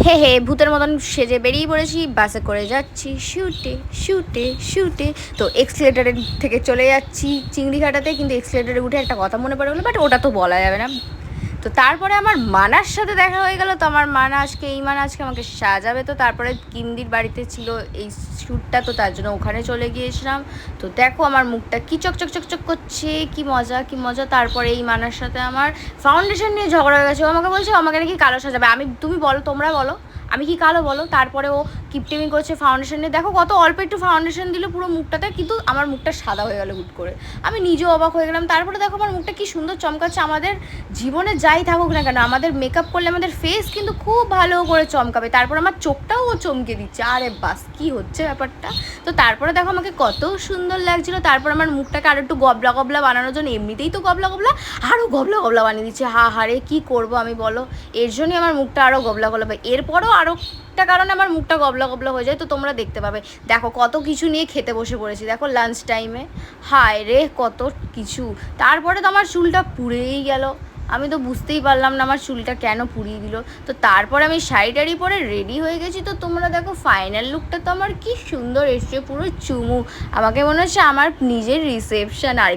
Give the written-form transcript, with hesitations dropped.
হে হে ভূতের মতন সেজে বেরিয়ে পড়েছি, বাসে করে যাচ্ছি শুটে শুটে শুটে। তো এক্সিলেটারে থেকে চলে যাচ্ছি চিংড়িঘাটাতে, কিন্তু এক্সিলেটারে উঠে একটা কথা মনে পড়ে গেলো, বাট ওটা তো বলা যাবে না। তো তারপরে আমার মানার সাথে দেখা হয়ে গেল। তো আমার মানা আজকে আমাকে সাজাবে। তো তারপরে কিন্দির বাড়িতে ছিল এই শ্যুটটা, তো তার জন্য ওখানে চলে গিয়েছিলাম। তো দেখো আমার মুখটা কি চকচক চকচক করছে, কি মজা কি মজা। তারপরে এই মানার সাথে আমার ফাউন্ডেশন নিয়ে ঝগড়া হয়ে গেছে। ও আমাকে বলছে আমাকে নাকি কালো সাজাবে। তুমি বলো, তোমরা বলো আমি কি কালো বলো। তারপরে ও কিপটেমি করছে ফাউন্ডেশন নিয়ে। দেখো কত অল্প একটু ফাউন্ডেশন দিল পুরো মুখটাতে, কিন্তু আমার মুখটা সাদা হয়ে গেল হুট করে। আমি নিজেও অবাক হয়ে গেলাম। তারপরে দেখো আমার মুখটা কি সুন্দর চমকাচ্ছে। আমাদের জীবনে যাই থাকুক না কেন, আমাদের মেকআপ করলে আমাদের ফেস কিন্তু খুব ভালো করে চমকাবে। তারপর আমার চোখটাও ও চমকে দিচ্ছে। আরে বাস, কি হচ্ছে ব্যাপারটা। তো তারপরে দেখো আমাকে কত সুন্দর লাগছিল। তারপর আমার মুখটাকে আরও একটু গবলা গবলা বানানোর জন্য, এমনিতেই তো গবলা গবলা, আরও গবলা গবলা বানিয়ে দিচ্ছে। হারে কি করব আমি বলো, এর জন্যই আমার মুখটা আরও গবলা গবলা। এরপরও আরও একটা কারণে আমার মুখটা গবলা গবলা হয়ে যায়, তো তোমরা দেখতে পাবে। দেখো কত কিছু নিয়ে খেতে বসে পড়েছি, দেখো লাঞ্চ টাইমে, হায় রে কত কিছু। তারপরে তো আমার চুলটা পুড়েই গেল। আমি তো বুঝতেই পারলাম না আমার চুলটা কেন পুড়িয়ে দিল। তো তারপরে আমি শাড়ি টাড়ি পরে রেডি হয়ে গেছি। তো তোমরা দেখো ফাইনাল লুকটা তো আমার কি সুন্দর এসছে, পুরো চুমু। আমাকে মনে হচ্ছে আমার নিজের রিসেপশন। আর